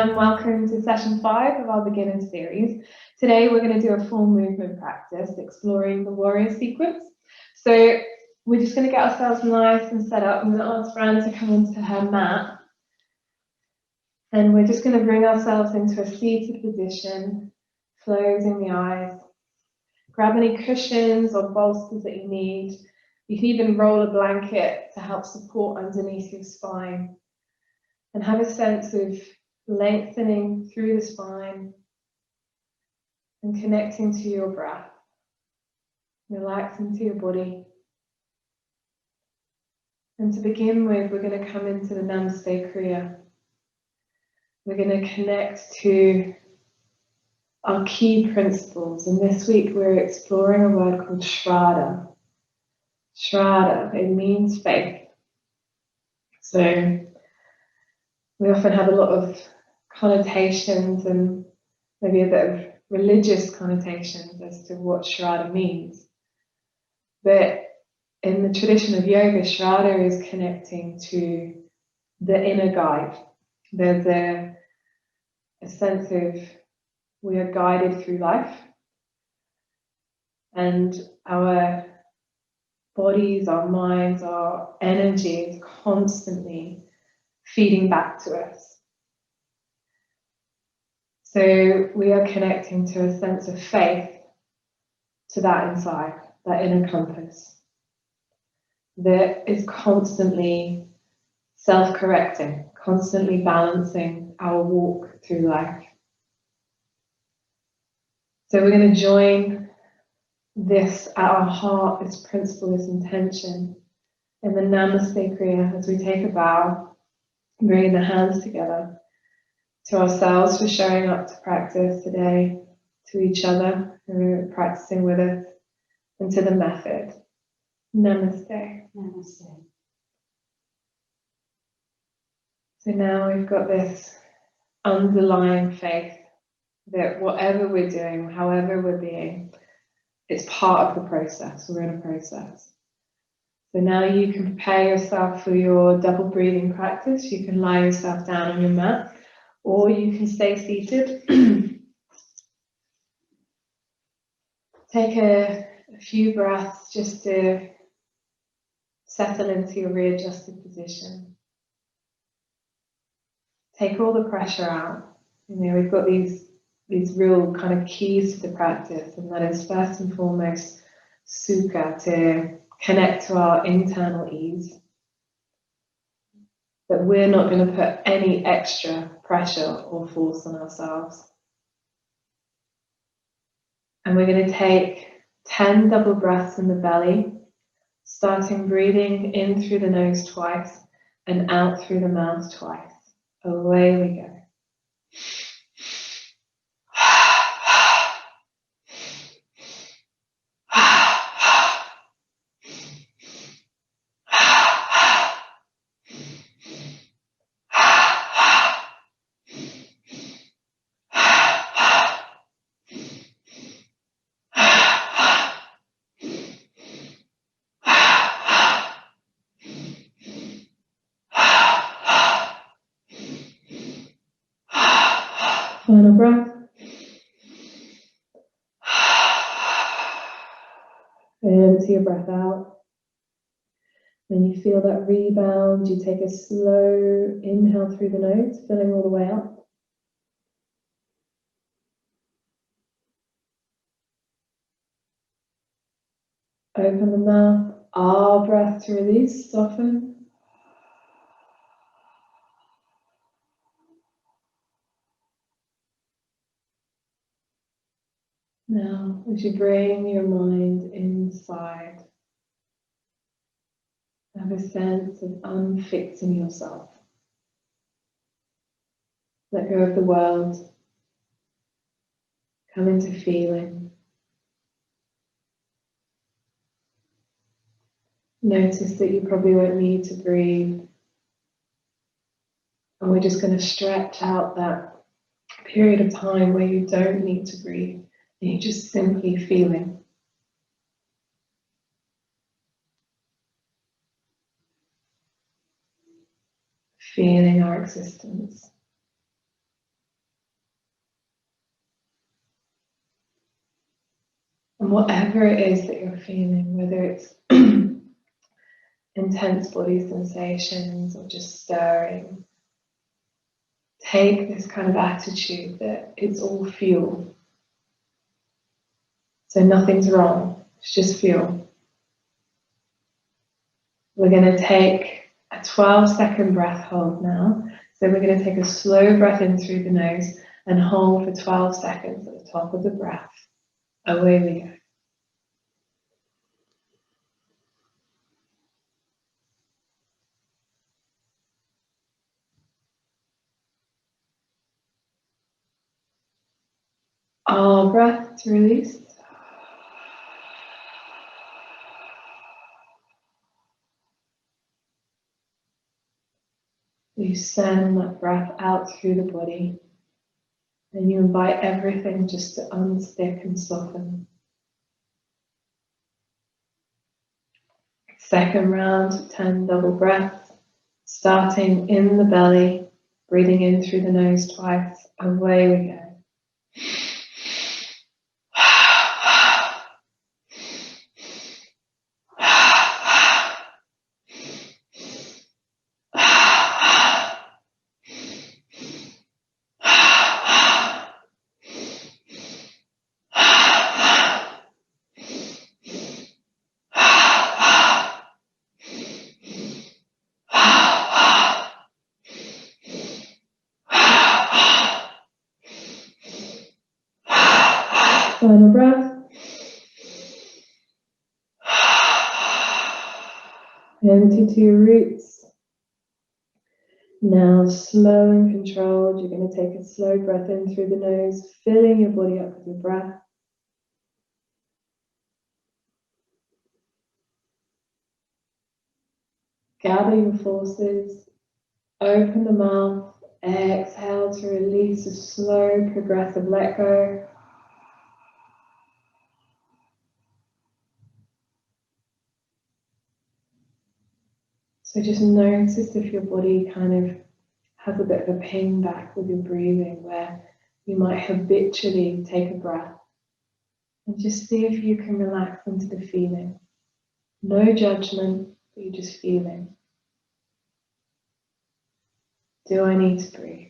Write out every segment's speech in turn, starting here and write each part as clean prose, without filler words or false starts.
and welcome to session 5 of our beginner series. Today we're going to do a full movement practice exploring the warrior sequence. So we're just going to get ourselves nice and set up. I'm going to ask Fran to come into her mat. And we're just going to bring ourselves into a seated position, closing the eyes. Grab any cushions or bolsters that you need. You can even roll a blanket to help support underneath your spine. And have a sense of lengthening through the spine and connecting to your breath. Relaxing to your body. And to begin with, we're going to come into the Namaste Kriya. We're going to connect to our key principles. And this week we're exploring a word called Shraddha. Shraddha, it means faith. So we often have a lot of connotations and maybe a bit of religious connotations as to what Shraddha means. But in the tradition of yoga, Shraddha is connecting to the inner guide. There's a sense of we are guided through life, and our bodies, our minds, our energy is constantly feeding back to us. So we are connecting to a sense of faith to that inside, that inner compass that is constantly self-correcting, constantly balancing our walk through life. So we're going to join this at our heart, this principle, this intention in the Namaste Kriya as we take a bow, bringing the hands together to ourselves for showing up to practice today, to each other who are practicing with us, and to the method. Namaste. Namaste. So now we've got this underlying faith that whatever we're doing, however we're being, it's part of the process. We're in a process. So now you can prepare yourself for your double breathing practice. You can lie yourself down on your mat, or you can stay seated. Take a few breaths just to settle into your readjusted position. Take all the pressure out. We've got these real kind of keys to the practice, and that is first and foremost sukha, to connect to our internal ease. But we're not going to put any extra pressure or force on ourselves. And we're going to take 10 double breaths in the belly, starting breathing in through the nose twice and out through the mouth twice. Away we go. Final breath. And empty your breath out. When you feel that rebound, you take a slow inhale through the nose, filling all the way up. Open the mouth, our breath to release, soften. Now, as you bring your mind inside, have a sense of unfixing yourself. Let go of the world. Come into feeling. Notice that you probably won't need to breathe. And we're just going to stretch out that period of time where you don't need to breathe. And you're just simply feeling. Feeling our existence. And whatever it is that you're feeling, whether it's intense body sensations or just stirring, take this kind of attitude that it's all fuel. So nothing's wrong, it's just fuel. We're going to take a 12-second breath hold now. So we're going to take a slow breath in through the nose and hold for 12 seconds at the top of the breath. Away we go. Our breath to release. You send that breath out through the body, and you invite everything just to unstick and soften. Second round, 10 double breaths, starting in the belly, breathing in through the nose twice. Away we go. Final breath. Empty to your roots. Now, slow and controlled, you're going to take a slow breath in through the nose, filling your body up with your breath. Gather your forces, open the mouth, exhale to release a slow, progressive let go. So just notice if your body kind of has a bit of a ping back with your breathing, where you might habitually take a breath, and just see if you can relax into the feeling. No judgment, but you're just feeling. Do I need to breathe?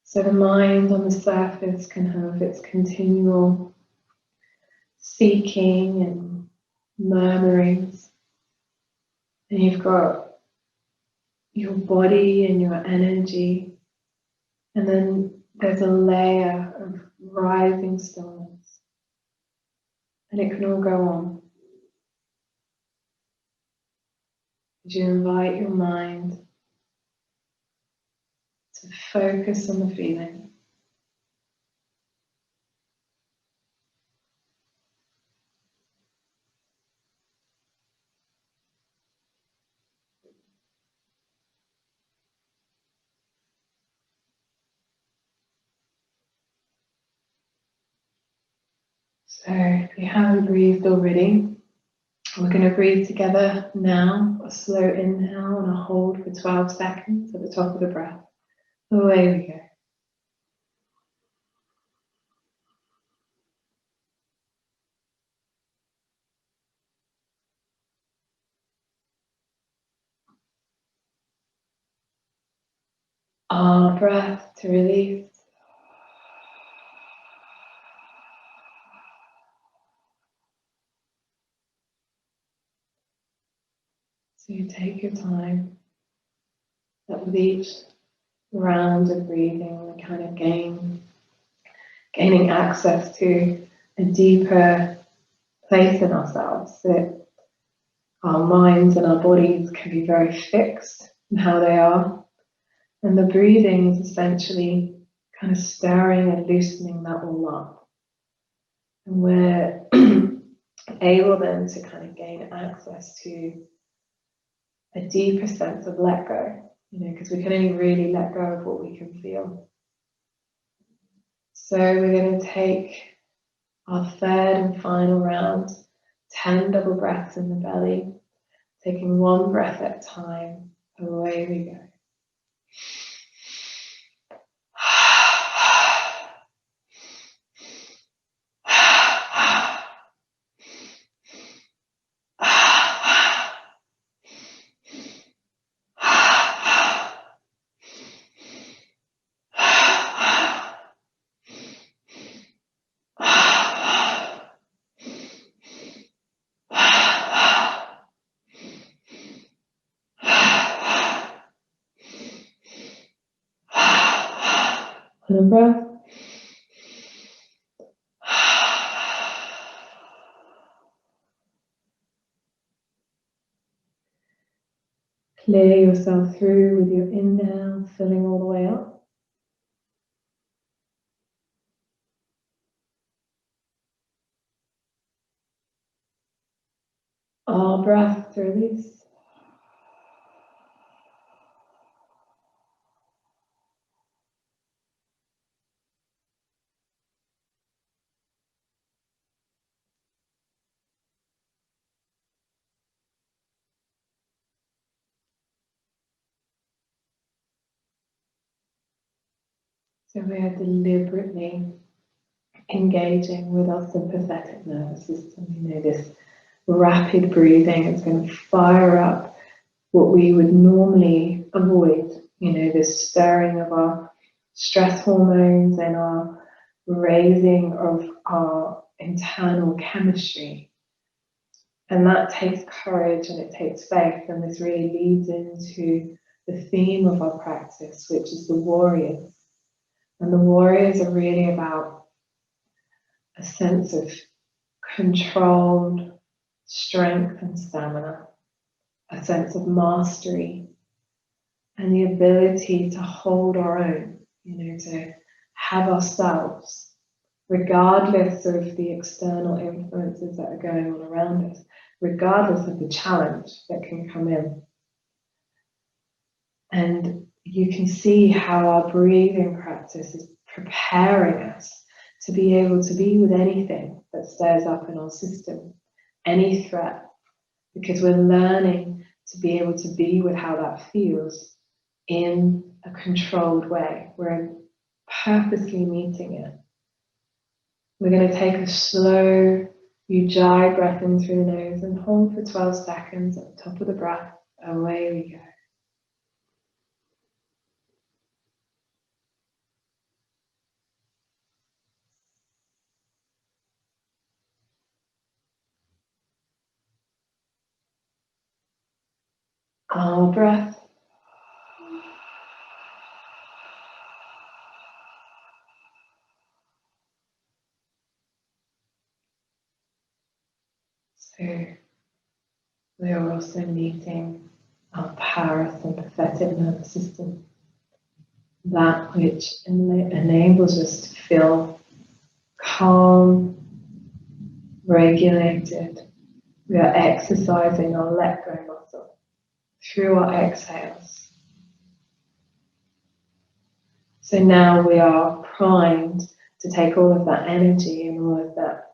So the mind on the surface can have its continual seeking and murmurings. And you've got your body and your energy. And then there's a layer of rising stillness. And it can all go on. As you invite your mind to focus on the feeling. So if you haven't breathed already, we're going to breathe together now, a slow inhale and a hold for 12 seconds at the top of the breath. Away we go. Our breath to release. So you take your time, that with each round of breathing, we kind of gaining access to a deeper place in ourselves, that our minds and our bodies can be very fixed in how they are. And the breathing is essentially kind of stirring and loosening that all up. And we're able then to kind of gain access to a deeper sense of let go, because we can only really let go of what we can feel. So we're going to take our third and final round, 10 double breaths in the belly, taking one breath at a time. Away we go. Final breath. Clear yourself through with your inhale, filling all the way up. All breath to release. So we are deliberately engaging with our sympathetic nervous system. You know, this rapid breathing is going to fire up what we would normally avoid. You know, this stirring of our stress hormones and our raising of our internal chemistry. And that takes courage and it takes faith. And this really leads into the theme of our practice, which is the warriors. And the warriors are really about a sense of controlled strength and stamina, a sense of mastery, and the ability to hold our own, you know, to have ourselves, regardless of the external influences that are going on around us, regardless of the challenge that can come in. And you can see how our breathing practice is preparing us to be able to be with anything that stirs up in our system, any threat, because we're learning to be able to be with how that feels in a controlled way. We're purposely meeting it. We're going to take a slow Ujjayi breath in through the nose and hold for 12 seconds at the top of the breath. Away we go. Our breath. So we are also meeting our parasympathetic nervous system, that which enables us to feel calm, regulated. We are exercising our let go muscle through our exhales. So now we are primed to take all of that energy and all of that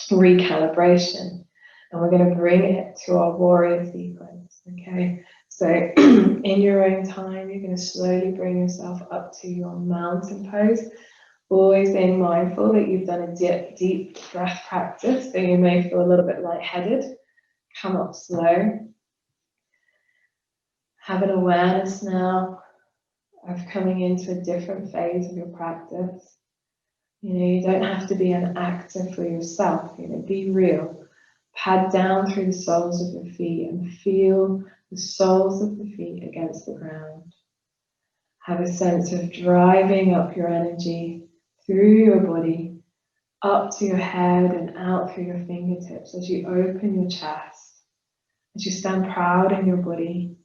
recalibration, and we're going to bring it to our warrior sequence. Okay, so in your own time, you're going to slowly bring yourself up to your mountain pose, always being mindful that you've done a deep breath practice, so you may feel a little bit lightheaded. Come up slow. Have an awareness now of coming into a different phase of your practice. You know, you don't have to be an actor for yourself. You know, be real. Pad down through the soles of your feet and feel the soles of the feet against the ground. Have a sense of driving up your energy through your body, up to your head and out through your fingertips as you open your chest, as you stand proud in your body.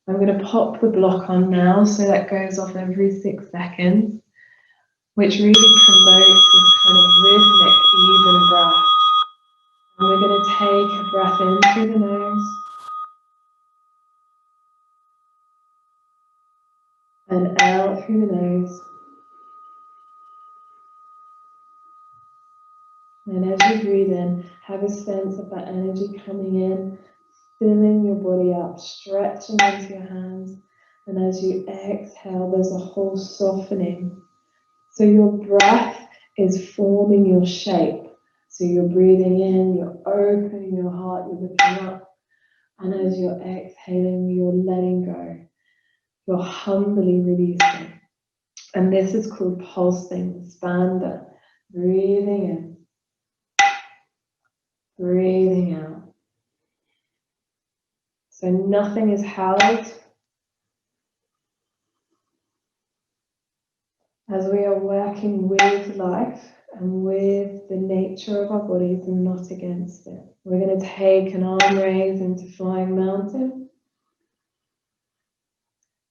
I'm going to pop the block on now, so that goes off every 6 seconds, which really promotes this kind of rhythmic, even breath. And we're going to take a breath in through the nose and out through the nose. And as you breathe in, have a sense of that energy coming in, filling your body up, stretching into your hands. And as you exhale, there's a whole softening. So your breath is forming your shape. So you're breathing in, you're opening your heart, you're looking up. And as you're exhaling, you're letting go. You're humbly releasing. And this is called pulsing, expander. Breathing in, breathing out. So nothing is held. as we are working with life and with the nature of our bodies and not against it. We're going to take an arm raise into Flying Mountain.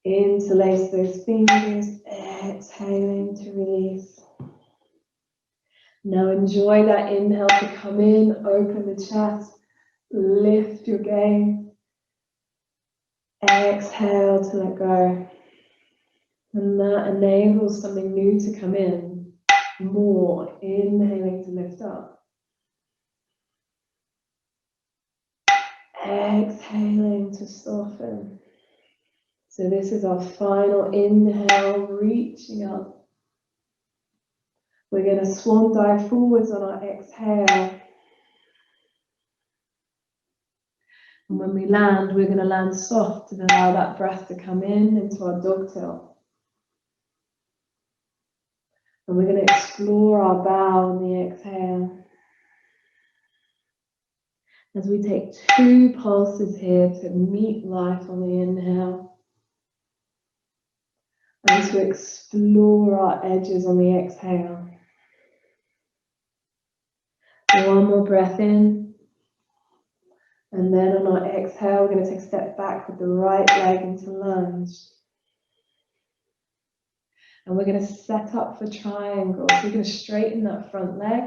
Interlace those fingers, exhaling to release. Now enjoy that inhale to come in, open the chest, lift your gaze. Exhale to let go. And that enables something new to come in. More, inhaling to lift up. Exhaling to soften. So this is our final inhale, reaching up. We're going to swan dive forwards on our exhale. And when we land, we're going to land soft and allow that breath to come in into our dog tail. And we're going to explore our bow on the exhale. As we take 2 pulses here to meet life on the inhale. And to explore our edges on the exhale. One more breath in. And then on our exhale, we're going to take a step back with the right leg into lunge. And we're going to set up for triangle. So you're going to straighten that front leg.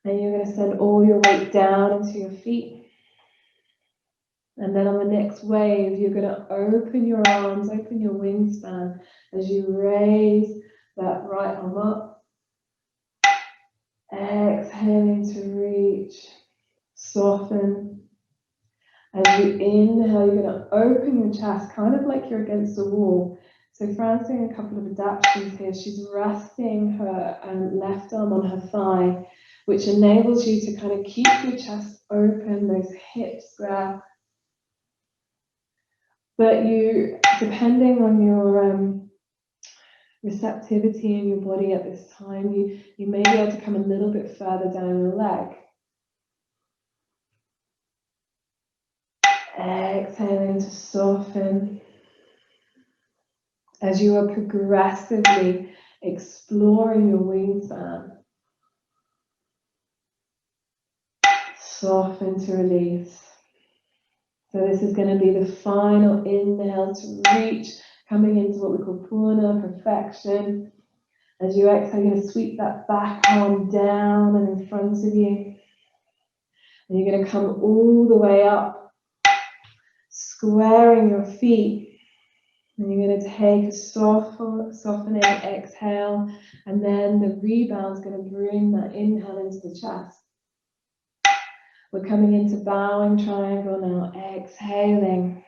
And you're going to send all your weight down into your feet. And then on the next wave, you're going to open your arms, open your wingspan as you raise that right arm up. Exhaling to reach, soften. As you inhale, you're going to open your chest, kind of like you're against a wall. So Fran's doing a couple of adaptations here. She's resting her left arm on her thigh, which enables you to kind of keep your chest open, those hips grab. But you, depending on your receptivity in your body at this time, you may be able to come a little bit further down your leg. Exhaling to soften. As you are progressively exploring your wingspan. Soften to release. So this is going to be the final inhale to reach, coming into what we call Purna, perfection. As you exhale, you're going to sweep that back arm down and in front of you. And you're going to come all the way up, squaring your feet. And you're going to take a softening exhale, and then the rebound is going to bring that inhale into the chest. We're coming into bowing triangle now, exhaling.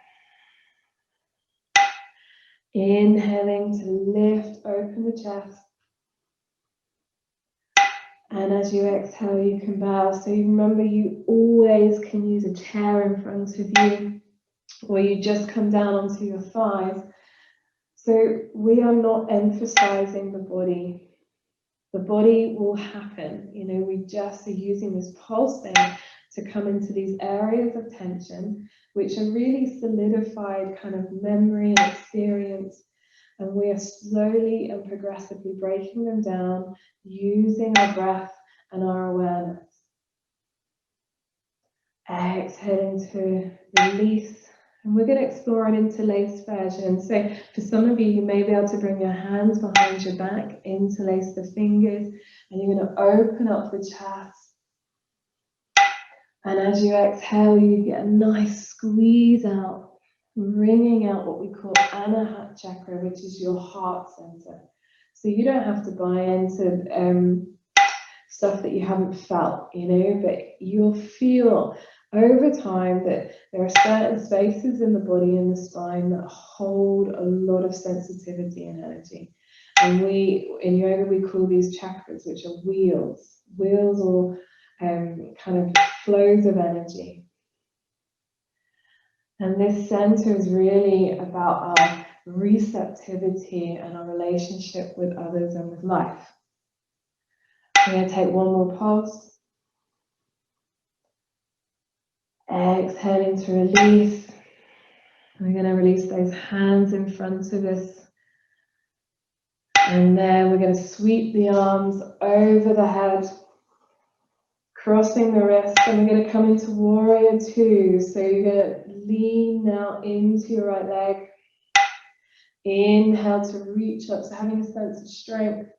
Inhaling to lift, open the chest. And as you exhale, you can bow. So you remember, you always can use a chair in front of you, or you just come down onto your thighs. So we are not emphasizing the body. The body will happen. You know, we just are using this pulsing to come into these areas of tension, which are really solidified kind of memory and experience. And we are slowly and progressively breaking them down using our breath and our awareness. Exhaling to release. And we're going to explore an interlaced version. So for some of you, you may be able to bring your hands behind your back, interlace the fingers, and you're going to open up the chest. And as you exhale, you get a nice squeeze out, wringing out what we call Anahat chakra, which is your heart center. So you don't have to buy into stuff that you haven't felt, you know, but you'll feel over time that there are certain spaces in the body and the spine that hold a lot of sensitivity and energy. And in yoga, we call these chakras, which are wheels or kind of flows of energy. And this center is really about our receptivity and our relationship with others and with life. I'm going to take one more pulse. Exhaling to release. We're going to release those hands in front of us. And then we're going to sweep the arms over the head, crossing the wrists, and we're going to come into warrior two. So you're going to lean now into your right leg. Inhale to reach up, so having a sense of strength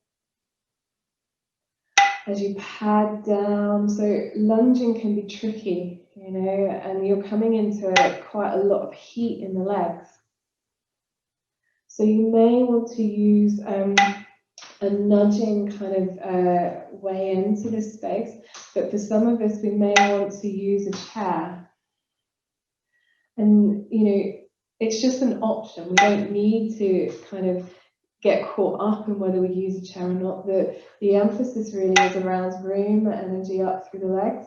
as you pad down. So lunging can be tricky, you know, and you're coming into quite a lot of heat in the legs. So you may want to use a nudging kind of way into this space, but for some of us, we may want to use a chair. And, you know, it's just an option. We don't need to kind of get caught up in whether we use a chair or not. The emphasis really is around bringing the energy up through the legs.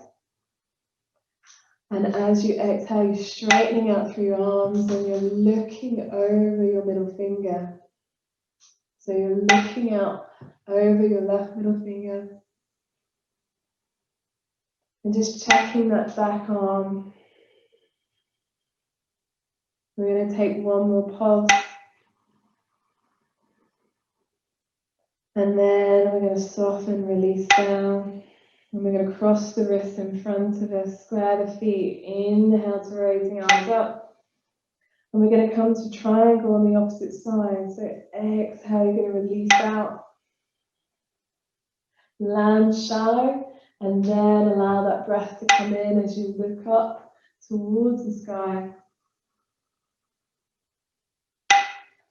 And as you exhale, you're straightening out through your arms and you're looking over your middle finger. So you're looking out over your left middle finger and just checking that back arm. We're going to take one more pulse. And then we're going to soften, release down. And we're going to cross the wrists in front of us, square the feet. Inhale to raise the arms up. And we're going to come to triangle on the opposite side. So exhale, you're going to release out. Land shallow, and then allow that breath to come in as you look up towards the sky.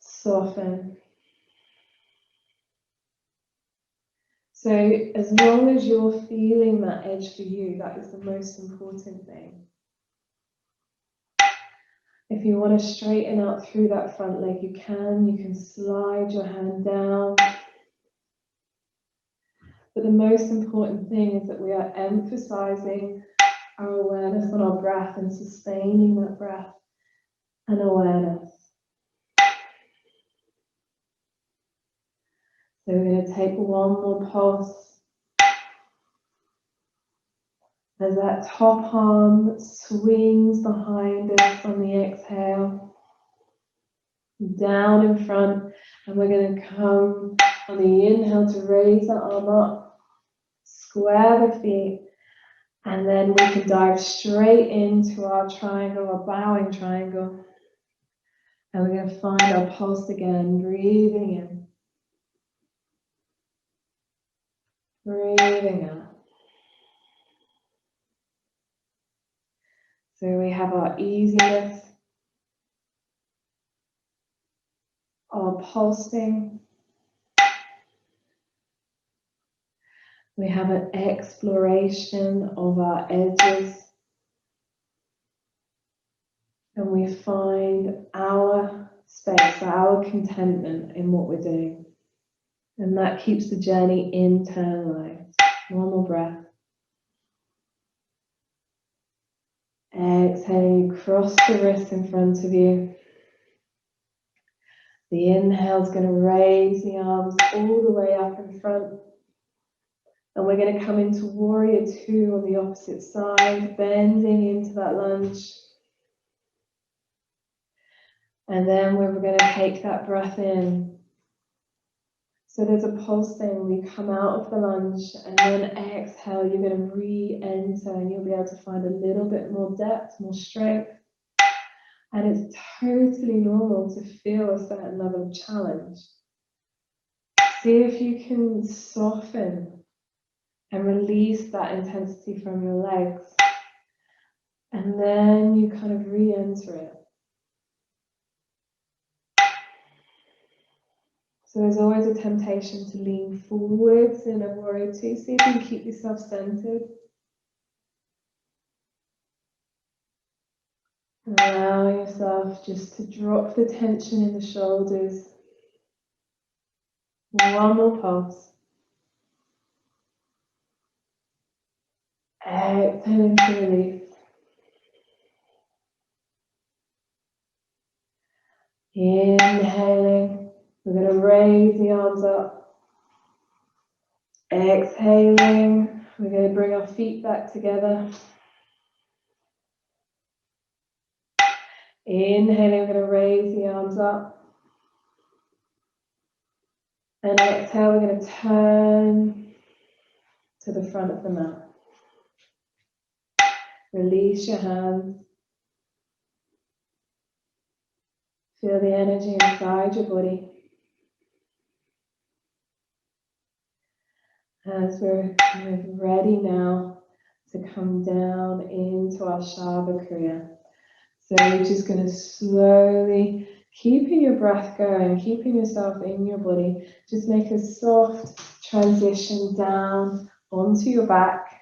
Soften. So as long as you're feeling that edge for you, that is the most important thing. If you want to straighten out through that front leg, you can slide your hand down. But the most important thing is that we are emphasizing our awareness on our breath and sustaining that breath and awareness. So we're going to take one more pulse. As that top arm swings behind us on the exhale, down in front, and we're going to come on the inhale to raise the arm up, square the feet, and then we can dive straight into our triangle, our bowing triangle. And we're going to find our pulse again, breathing in, breathing out. So we have our easiness, our pulsing. We have an exploration of our edges. And we find our space, our contentment in what we're doing. And that keeps the journey internalized. One more breath. Exhale, cross the wrists in front of you. The inhale is going to raise the arms all the way up in front. And we're going to come into warrior two on the opposite side, bending into that lunge. And then we're going to take that breath in. So there's a pulsing, we come out of the lunge, and then exhale, you're going to re-enter, and you'll be able to find a little bit more depth, more strength. And it's totally normal to feel a certain level of challenge. See if you can soften and release that intensity from your legs. And then you kind of re-enter it. So there's always a temptation to lean forwards in a warrior two. See if you can keep yourself centered. Allow yourself just to drop the tension in the shoulders. One more pulse. Exhaling to release. Inhaling. We're going to raise the arms up. Exhaling. We're going to bring our feet back together. Inhaling, we're going to raise the arms up. And exhale, we're going to turn to the front of the mat. Release your hands. Feel the energy inside your body. As we're kind of ready now to come down into our Shavasana Kriya. So you're just going to slowly, keeping your breath going, keeping yourself in your body, just make a soft transition down onto your back,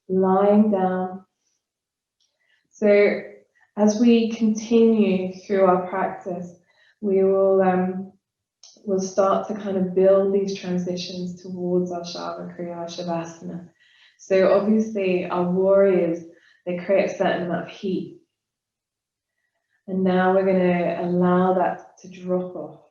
lying down. So as we continue through our practice, we will we'll start to kind of build these transitions towards our Shavasana, our Shavasana. So obviously our warriors, they create a certain amount of heat. And now we're going to allow that to drop off.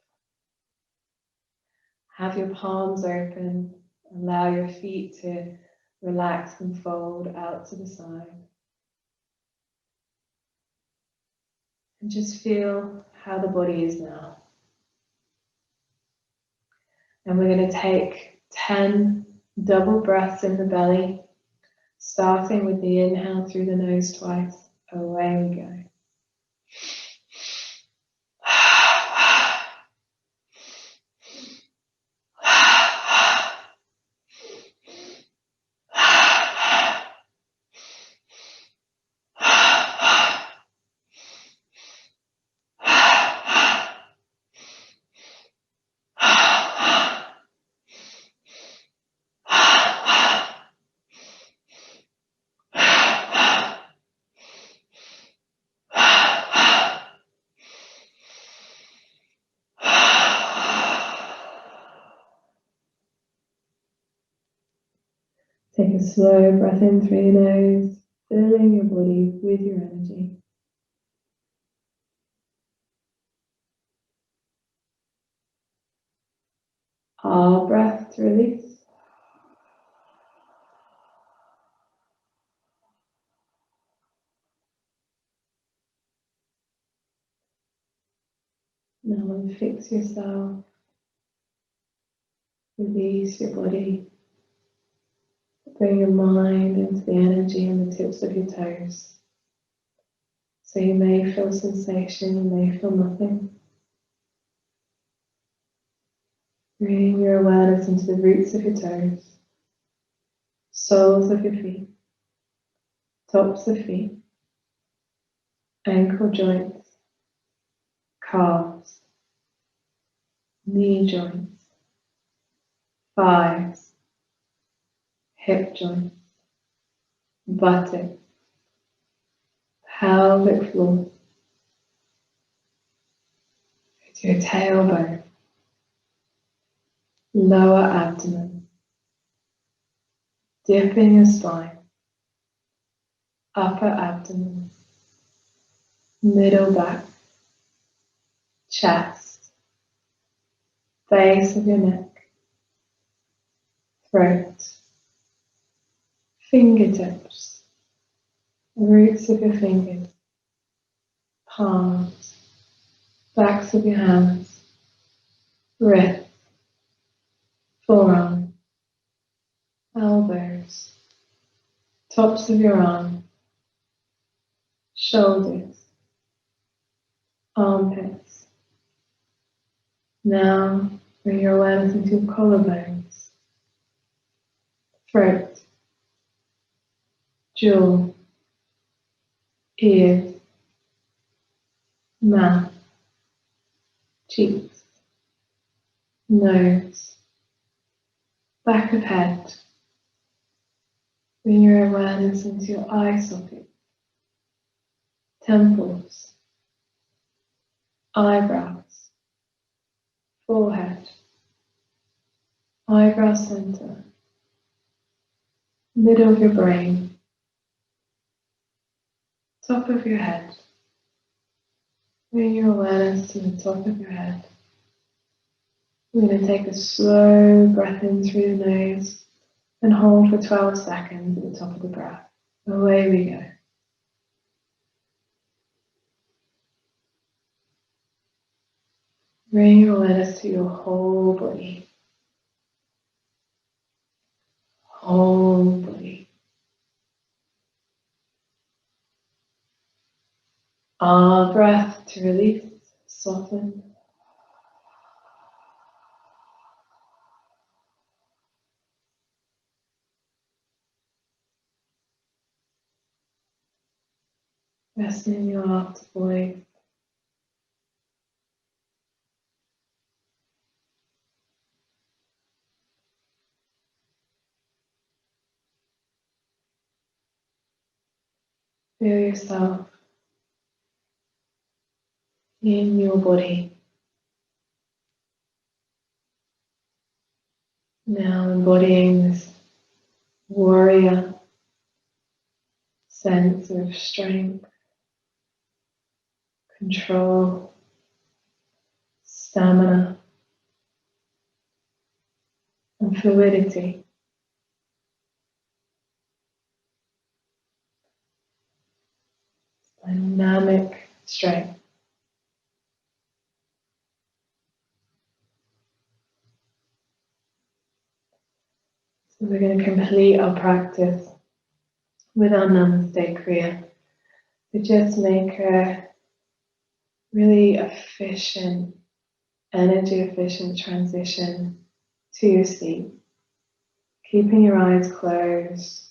Have your palms open, allow your feet to relax and fold out to the side. And just feel how the body is now. And we're going to take 10 double breaths in the belly, starting with the inhale through the nose twice. Away we go. Take a slow breath in through your nose, filling your body with your energy. Our breath to release. Now unfix yourself. Release your body. Bring your mind into the energy on the tips of your toes. So you may feel sensation, you may feel nothing. Bring your awareness into the roots of your toes, soles of your feet, tops of feet, ankle joints, calves, knee joints, thighs, hip joints, buttocks, pelvic floor, to your tailbone, lower abdomen, dipping your spine, upper abdomen, middle back, chest, base of your neck, throat, fingertips, roots of your fingers, palms, backs of your hands, wrists, forearm, elbows, tops of your arm, shoulders, armpits. Now bring your awareness into your collarbones, throat, jaw, ears, mouth, cheeks, nose, back of head. Bring your awareness into your eye socket, temples, eyebrows, forehead, eyebrow center, middle of your brain, top of your head. Bring your awareness to the top of your head. We're going to take a slow breath in through the nose and hold for 12 seconds at the top of the breath. Away we go. Bring your awareness to your whole body. whole body. Our breath to release, soften. Resting in your heart voice. Feel yourself in your body. Now embodying this warrior sense of strength, control, stamina, and fluidity. Dynamic strength. So we're going to complete our practice with our Namaste Kriya to just make a really efficient, energy efficient transition to your seat. Keeping your eyes closed,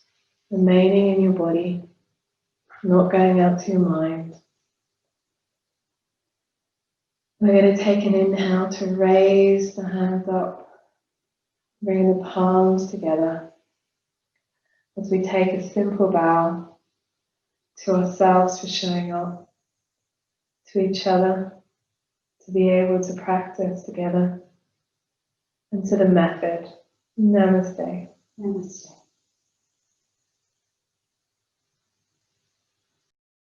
remaining in your body, not going out to your mind. We're going to take an inhale to raise the hands up, bring the palms together as we take a simple bow to ourselves for showing up, to each other to be able to practice together, and to the method. Namaste. Namaste.